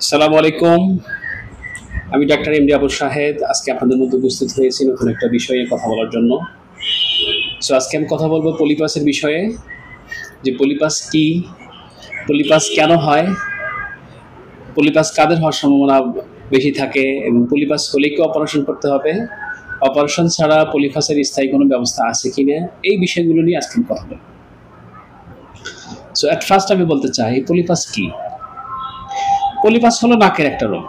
আসসালামু আলাইকুম। আমি ডাক্তার এমডি আবু শাহেদ। আজকে আপনাদের মধ্যে উপস্থিত হয়েছি নতুন একটা বিষয়ে কথা বলার জন্য। আজকে আমি কথা বলবো পলিপাসের বিষয়ে, যে পলিপাস কি, পলিপাস কেন হয়, পলিপাস কাদের হওয়ার সম্ভাবনা বেশি থাকে, এবং পলিপাস হলে কি অপারেশন করতে হবে, অপারেশন ছাড়া পলিপাসের স্থায়ী কোনো ব্যবস্থা আছে কিনা, এই বিষয়গুলো নিয়ে আজকে আমি কথা বলবো। অ্যাট ফার্স্ট আমি বলতে চাই পলিপাস কি। পলিপাস হলো নাকের একটা রোগ,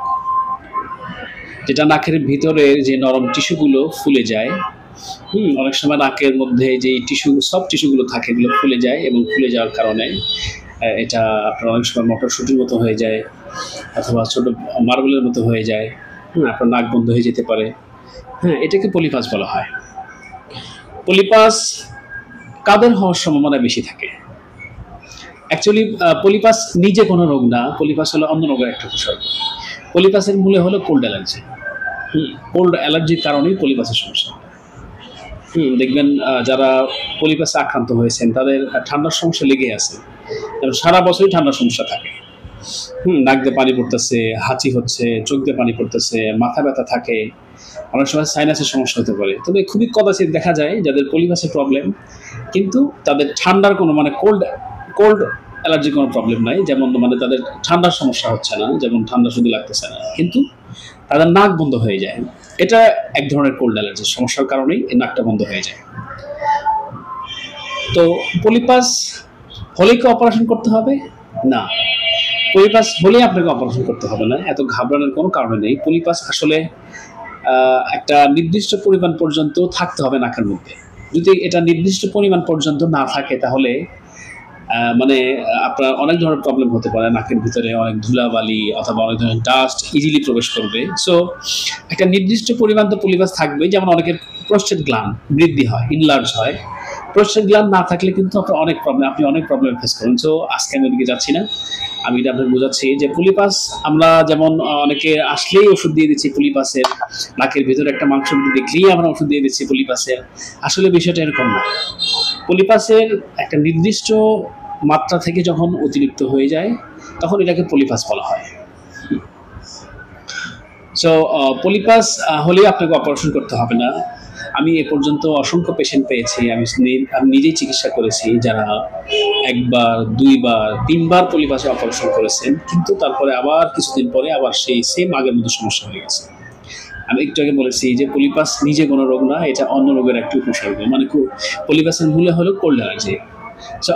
যেটা নাকের ভিতরের যে নরম টিস্যুগুলো ফুলে যায়। অনেক সময় নাকের মধ্যে যে সফট টিস্যুগুলো থাকে এগুলো ফুলে যায়, এবং ফুলে যাওয়ার কারণে এটা আপনার অনেক সময় মটরশুঁটির মতো হয়ে যায়, অথবা ছোট মার্বেলের মতো হয়ে যায়। আপনার নাক বন্ধ হয়ে যেতে পারে। এটাকে পলিপাস বলা হয়। পলিপাস কাদের হওয়ার সম্ভাবনা বেশি থাকে? অ্যাকচুয়ালি পলিপাস নিজে কোনো রোগ না, পলিপাস হলো অন্য রোগের একটা উপসর্গ। পলিপাসের মূলে হলো কোল্ড অ্যালার্জি। কোল্ড অ্যালার্জির কারণেই পলিপাসের সমস্যা। দেখবেন যারা পলিপাসে আক্রান্ত হয়েছেন তাদের ঠান্ডার সমস্যা লেগে আছে, এবং সারা বছরই ঠান্ডার সমস্যা থাকে। নাক দিয়ে পানি পড়তেছে, হাঁচি হচ্ছে, চোখ দিয়ে পানি পড়তেছে, মাথা ব্যথা থাকে, অনেক সময় সাইনাসের সমস্যা হতে পারে। তবে খুবই কদাচিৎ দেখা যায় যাদের পলিপাসের প্রবলেম, কিন্তু তাদের ঠান্ডার কোনো কোল্ড কোল্ড অ্যালার্জির কোনো প্রবলেম নাই। যেমন তাদের ঠান্ডার সমস্যা হচ্ছে না, যেমন ঠান্ডা শুধু লাগতেছে না, কিন্তু তাদের নাক বন্ধ হয়ে যায়। এটা এক ধরনের কোল্ড অ্যালার্জির সমস্যার কারণেই এই নাকটা বন্ধ হয়ে যায়। তো পলিপাস হলে কি অপারেশন করতে হবে? না, পলিপাস হলেই আপনাকে অপারেশন করতে হবে না, এত ঘাবড়ানোর কোনো কারণ নেই। পলিপাস আসলে একটা নির্দিষ্ট পরিমাণ পর্যন্ত থাকতে হবে নাকের মধ্যে। যদি এটা নির্দিষ্ট পরিমাণ পর্যন্ত না থাকে তাহলে আপনার অনেক ধরনের প্রবলেম হতে পারে। নাকের ভিতরে অনেক ধুলাবালি অথবা অনেক ধরনের ডাস্ট ইজিলি প্রবেশ করবে। একটা নির্দিষ্ট পরিমাণ তো পলিপাস থাকবে। যেমন অনেকের প্রস্টেট গ্ল্যান্ড বৃদ্ধি হয়, ইনলার্জ হয়। প্রস্টেট গ্ল্যান্ড না থাকলে কিন্তু আপনি অনেক প্রবলেম ফেস করেন। আজকে আমি ওদিকে যাচ্ছি না, আমি এটা আপনাকে বোঝাচ্ছি যে পলিপাস আমরা যেমন অনেকে আসলেই ওষুধ দিয়ে দিচ্ছি পলিপাসের, নাকের ভিতরে একটা মাংস দেখলেই আমরা ওষুধ দিয়ে দিচ্ছি পলিপাসের। আসলে বিষয়টা এরকম না। পলিপাসের একটা নির্দিষ্ট মাত্রা থেকে যখন অতিরিক্ত হয়ে যায় তখন এটাকে পলিপাস বলা হয়। পলিপাস হলেই আপনাকে অপারেশন করতে হবে না। আমি এ পর্যন্ত অসংখ্য পেশেন্ট পেয়েছি, আমি নিজেই চিকিৎসা করেছি, যারা একবার, দুইবার, তিনবার পলিপাসে অপারেশন করেছেন, কিন্তু তারপরে আবার কিছুদিন পরে আবার সেই সেম আগের মতো সমস্যা হয়ে গেছে। আমি একটু আগে বলেছি যে পলিপাস নিজে কোনো রোগ না, এটা অন্য রোগের একটা উপসর্গ। পলিপাসের মূলে হলো কোল্ড অ্যালার্জি।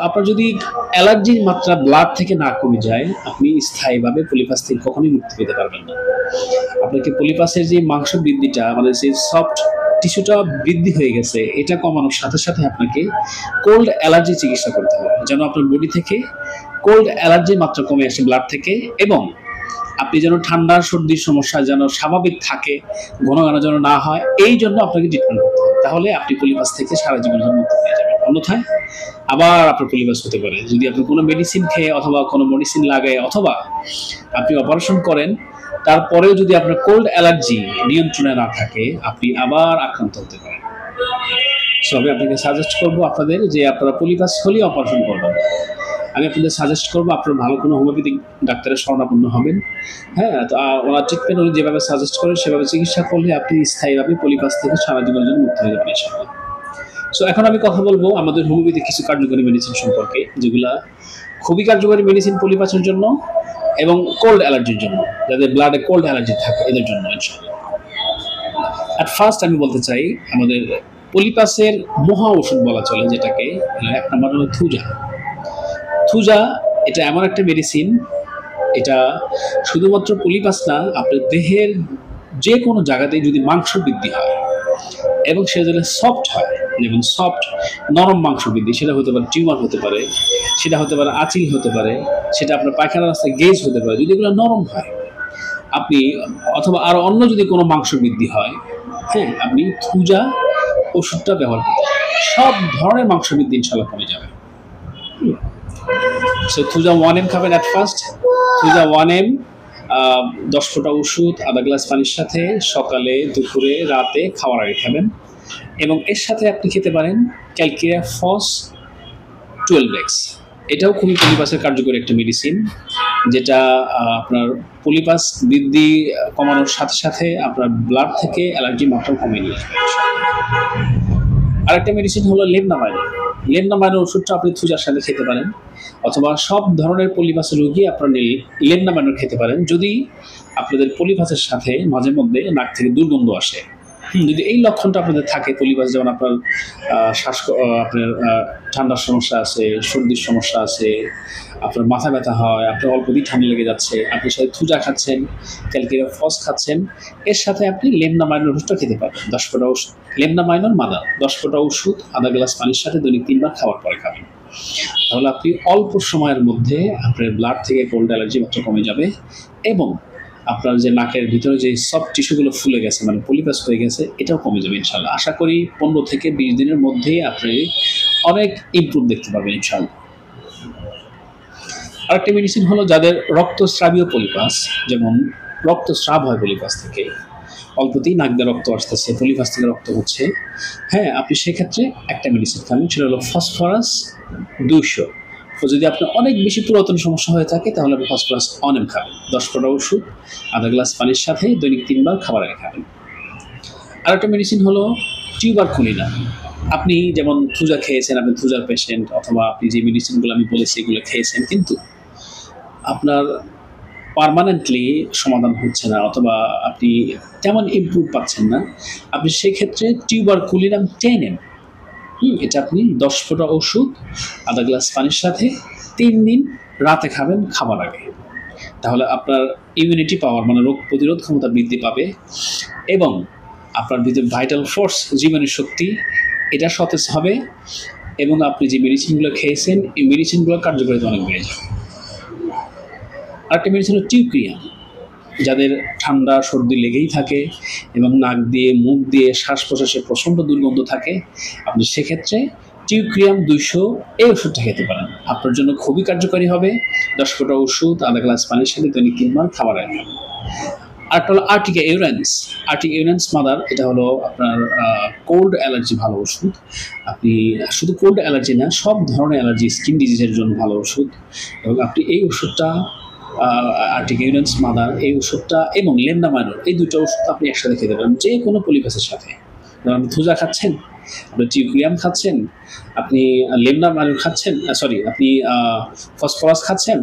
আপনার যদি অ্যালার্জির মাত্রা ব্লাড থেকে না কমে যায়, আপনি স্থায়ীভাবে পলিপাস থেকে কখনোই মুক্তি পেতে পারবেন না। আপনাকে পলিপাসের যে মাংস বৃদ্ধিটা, যে সফট টিস্যুটা বৃদ্ধি হয়ে গেছে, এটা কমানোর সাথে সাথে আপনাকে কোল্ড অ্যালার্জি চিকিৎসা করতে হবে, যেন আপনার বডি থেকে কোল্ড অ্যালার্জির মাত্রা কমে আসে ব্লাড থেকে, এবং আপনি যেন ঠান্ডা সর্দির সমস্যা যেন স্বাভাবিক থাকে, ঘন ঘন যেন না হয়, এই জন্য আপনাকে ট্রিটমেন্ট করতে হবে। তাহলে আপনি পলিপাস থেকে সারা জীবনের জন্য মুক্তি পেয়ে যাবেন। অন্যথায় আবার আপনার পলিপাস হতে পারে। যদি আপনি কোনো মেডিসিন খেয়ে অথবা কোনো মেডিসিন লাগায় অথবা আপনি অপারেশন করেন, তারপরেও যদি আপনার কোল্ড অ্যালার্জি নিয়ন্ত্রণে না থাকে, আপনি আবার আক্রান্ত হতে পারেন। আমি আপনাকে সাজেস্ট করবো আপনাদের যে আপনারা পলিপাস হলেই অপারেশন করবেন। আমি আপনাদের সাজেস্ট করবো আপনারা ভালো কোনো হোমিওপ্যাথিক ডাক্তারের শরণাপন্ন হবেন। তো ওনার ট্রিটমেন্ট উনি যেভাবে সাজেস্ট করেন সেভাবে চিকিৎসা করলে আপনি স্থায়ীভাবে পলিপাস থেকে সারা জীবনের জন্য মুক্ত হয়ে যাবেন ইনশাআল্লাহ। এখন আমি কথা বলবো আমাদের হোমিওপ্যাথিক কিছু কার্যকরী মেডিসিন সম্পর্কে, যেগুলা খুবই কার্যকরী মেডিসিন পলিপাসের জন্য এবং কোল্ড অ্যালার্জির জন্য, যাদের ব্লাডে কোল্ড অ্যালার্জি থাকে এদের জন্য ইনশাআল্লাহ। অ্যাট ফার্স্ট আমি বলতে চাই আমাদের পলিপাসের মহা ওষুধ বলা চলে যেটাকে, এক নম্বর হলো থুজা। থুজা এটা এমন একটা মেডিসিন, এটা শুধুমাত্র পলিপাস না, আপনার দেহের যে কোনো জায়গাতেই যদি মাংস বৃদ্ধি হয় এবং সে যদি সফট হয়, যেমন সফট নরম মাংস বৃদ্ধি, সেটা হতে পারে টিউমার হতে পারে, সেটা হতে পারে আঁচিল হতে পারে, সেটা আপনার পায়খানা রাস্তায় গেজ হতে পারে, যদি এগুলো নরম হয় আপনি, অথবা আরো অন্য যদি কোনো মাংস বৃদ্ধি হয়, আপনি থুজা ওষুধটা ব্যবহার করতে পারেন। সব ধরনের মাংস বৃদ্ধি ইনশাআল্লাহ কমে যাবে। থুজা 1M খাবেন অ্যাট ফার্স্ট। থুজা 1M 10 ফোঁটা ওষুধ আধা গ্লাস পানির সাথে সকালে, দুপুরে, রাতে খাওয়ার আগে খাবেন। এবং এর সাথে আপনি খেতে পারেন ক্যালকিরিয়া ফস 12x। এটাও খুবই পলিপাসের কার্যকরী একটা মেডিসিন। যেটা আপনার পলিপাস বৃদ্ধি কমানোর সাথে সাথে আপনার ব্লাড থেকে অ্যালার্জি মাত্রাও কমিয়ে নিয়ে আসবে। আরেকটা মেডিসিন হলো লেবনামাইন। লেবনামাইনের ওষুধটা আপনি থুজার সাথে খেতে পারেন, অথবা সব ধরনের পলিপাসের রোগী আপনার লেবনামাইন খেতে পারেন যদি আপনাদের পলিপাসের সাথে মাঝে মধ্যে নাক থেকে দুর্গন্ধ আসে। যদি এই লক্ষণটা আপনাদের থাকে, পলিপাস যেমন আপনার আপনার ঠান্ডার সমস্যা আছে, সর্দির সমস্যা আছে, আপনার মাথা ব্যথা হয়, আপনার অল্পতেই ঠান্ডা লেগে যাচ্ছে, আপনি সাথে থুজা খাচ্ছেন, ক্যালকেরিয়া ফস খাচ্ছেন, এর সাথে আপনি লেবনামাইনের ওষুধটা খেতে পারবেন। 10 ফোঁটা ওষুধ লেবনামাইনের মাদার 10 ফোঁটা ওষুধ আধা গ্লাস পানির সাথে দৈনিক 3 বার খাওয়ার পরে খাবেন। তাহলে আপনি অল্প সময়ের মধ্যে আপনার ব্লাড থেকে কোল্ড অ্যালার্জি মাত্রা কমে যাবে, এবং আপনার যে নাকের ভিতরে যে সফট টিস্যুগুলো ফুলে গেছে, মানে পলিপাস হয়ে গেছে, এটাও কমে যাবে ইনশাল্লাহ। আশা করি 15 থেকে 20 দিনের মধ্যেই আপনি অনেক ইমপ্রুভ দেখতে পাবেন ইনশাল্লাহ। আরেকটা মেডিসিন হলো যাদের রক্তস্রাবীয় পলিপাস, যেমন রক্তস্রাব হয় পলিপাস থেকে, অল্পতেই নাক দিয়ে রক্ত আসতেছে, পলিপাস থেকে রক্ত হচ্ছে, হ্যাঁ, আপনি সেক্ষেত্রে একটা মেডিসিন খাবেন, সেটা হলো ফসফরাস 200। যদি আপনার অনেক বেশি পুরাতন সমস্যা হয়ে থাকে তাহলে আপনি ফসফরাস অনেম খাবেন। 10 ফোঁটা ওষুধ আধা গ্লাস পানির সাথে দৈনিক 3 বার খাবার আগে খাবেন। আরেকটা মেডিসিন হলো টিউবারকুলিনা। আপনি যেমন থুজা খেয়েছেন, আপনি থুজার পেশেন্ট, অথবা আপনি যে মেডিসিনগুলো আমি বলেছি এগুলো খেয়েছেন, কিন্তু আপনার পার্মানেন্টলি সমাধান হচ্ছে না, অথবা আপনি তেমন ইমপ্রুভ পাচ্ছেন না, আপনি সেক্ষেত্রে টিউবারকুলিনাম 10 mg, এটা আপনি 10 ফোঁটা ওষুধ আধা গ্লাস পানির সাথে 3 দিন রাতে খাবেন খাবার আগে। তাহলে আপনার ইমিউনিটি পাওয়ার, মানে রোগ প্রতিরোধ ক্ষমতা বৃদ্ধি পাবে, এবং আপনার ভিতরে ভাইটাল ফোর্স, জীবনী শক্তি, এটা সতেজ হবে, এবং আপনি যে মেডিসিনগুলো খেয়েছেন এই মেডিসিনগুলোর কার্যকারিতা অনেক বেড়ে যাবে। আরেকটা মেডিসিন হলো টিউক্রিয়াম। যাদের ঠান্ডা সর্দি লেগেই থাকে এবং নাক দিয়ে মুখ দিয়ে শ্বাস প্রশ্বাসে প্রচণ্ড দুর্গন্ধ থাকে, আপনি সেক্ষেত্রে টিউক্রিয়াম 200 এই ওষুধটা খেতে পারেন। আপনার জন্য খুবই কার্যকারী হবে। 10 ফোঁটা ওষুধ আধা গ্লাস পানির সাথে দৈনিক 3 বার খাবার আগে খাবেন। আরেকটা হলো আর্টিকা ইউরেন্স। আর্টিকা ইউরেন্স মাদার, এটা হলো আপনার কোল্ড অ্যালার্জি ভালো ওষুধ। আপনি শুধু কোল্ড অ্যালার্জি না, সব ধরনের অ্যালার্জি, স্কিন ডিজিজের জন্য ভালো ওষুধ, এবং আপনি এই ওষুধটা আর্টিকা ইউরেন্স মাদার, এই ওষুধটা এবং লেবনামাইন, এই দুটো ওষুধ আপনি একসাথে খেতে পারেন যে কোনো পলিপাসের সাথে। যেমন আপনি থুজা খাচ্ছেন, আপনি টিউক্রিয়াম খাচ্ছেন, আপনি লেবনামাইন খাচ্ছেন, আপনি ফসফরাস খাচ্ছেন,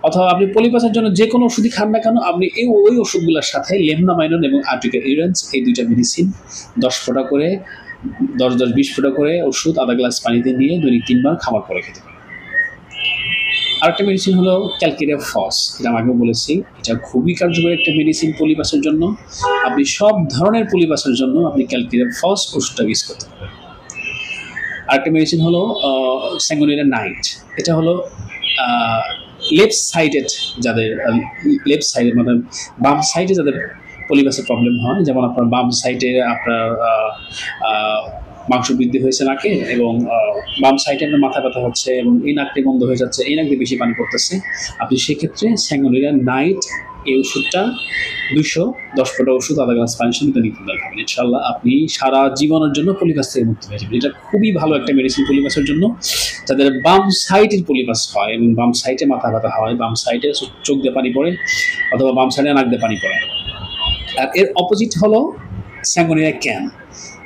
অথবা আপনি পলিপাসের জন্য যে কোনো ওষুধই খান না কেন, আপনি ওই ওষুধগুলোর সাথে লেবনামাইন এবং আর্টিকা ইউরেন্স, এই দুইটা মেডিসিন 10 ফোঁটা করে, 10-20 ফোঁটা করে ওষুধ আধা গ্লাস পানিতে নিয়ে দৈনিক 3 বার খাবার পরে খেতে পারেন। আরেকটা মেডিসিন হলো ক্যালকেরিয়া ফস। এটা আমি আগেও বলেছি, এটা খুবই কার্যকরী একটা মেডিসিন পলিপাসের জন্য। আপনি সব ধরনের পলিপাসের জন্য আপনি ক্যালকেরিয়া ফস ওষুধটা ইউজ করতে পারেন। আরেকটা মেডিসিন হলো স্যাঙ্গুনিরা নাইট। এটা হলো লেফট সাইডেড, যাদের লেফট সাইডে মানে বাম সাইডে যাদের পলিপাসের প্রবলেম হয়, যেমন আপনার বাম সাইডে আপনার মাংস বৃদ্ধি হয়েছে নাকে, এবং বাম সাইডে আপনার মাথা ব্যথা হচ্ছে, এবং এই নাকটি বন্ধ হয়ে যাচ্ছে, এই নাক দিয়ে বেশি পানি পড়তেছে, আপনি সেক্ষেত্রে স্যাঙ্গুনিরা নাইট এই ওষুধটা 210 ফোঁটা ওষুধ আধা গ্লাস পানির সাথে দৈনিক 3 বার খাবেন। ইনশাআল্লাহ আপনি সারা জীবনের জন্য পলিপাস থেকে মুক্ত হয়ে যাবেন। এটা খুবই ভালো একটা মেডিসিন পলিপাসের জন্য। যাদের বাম সাইডের পলিপাস হয় এবং বাম সাইডে মাথা ব্যথা হয়, বাম সাইডে চোখ দিয়ে পানি পড়ে, অথবা বাম সাইডে নাক দিয়ে পানি পড়ে, আর এর অপোজিট হলো স্যাঙ্গুনিরা ক্যান।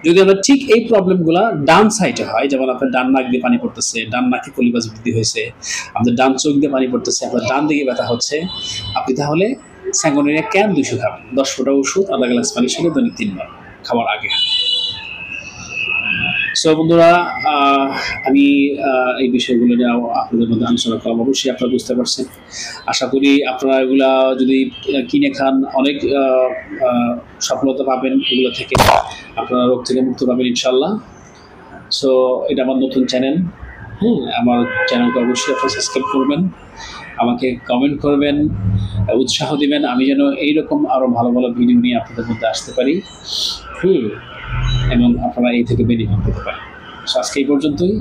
যদি আমরা ঠিক এই প্রবলেমগুলো ডান সাইডে হয়, যেমন আপনার ডান নাক দিয়ে পানি পড়তেছে, ডান নাকে পলিপাস বৃদ্ধি হয়েছে, আপনার ডান চোখ দিয়ে পানি পড়তেছে, আপনার ডান দিকে ব্যথা হচ্ছে, আপনি তাহলে স্যাঙ্গুনিরা ক্যান 200 খাবেন। 10 ফোঁটা ওষুধ আধা গ্লাস পানির সাথে দৈনিক 3 বার খাবার আগে। সো বন্ধুরা, আমি এই বিষয়গুলো নিয়ে আপনাদের মধ্যে আলোচনা করলাম। অবশ্যই আপনারা বুঝতে পারছেন। আশা করি আপনারা এগুলা যদি কিনে খান অনেক সফলতা পাবেন, এগুলো থেকে আপনারা রোগ থেকে মুক্ত পাবেন ইনশাল্লাহ। সো এটা আমার নতুন চ্যানেল, আমার চ্যানেলকে অবশ্যই আপনারা সাবস্ক্রাইব করবেন, আমাকে কমেন্ট করবেন, উৎসাহ দিবেন, আমি যেন এইরকম আরও ভালো ভালো ভিডিও নিয়ে আপনাদের মধ্যে আসতে পারি, এবং আপনারা এই থেকে বেনিফিট পেতে পারেন। আজকে এই পর্যন্তই।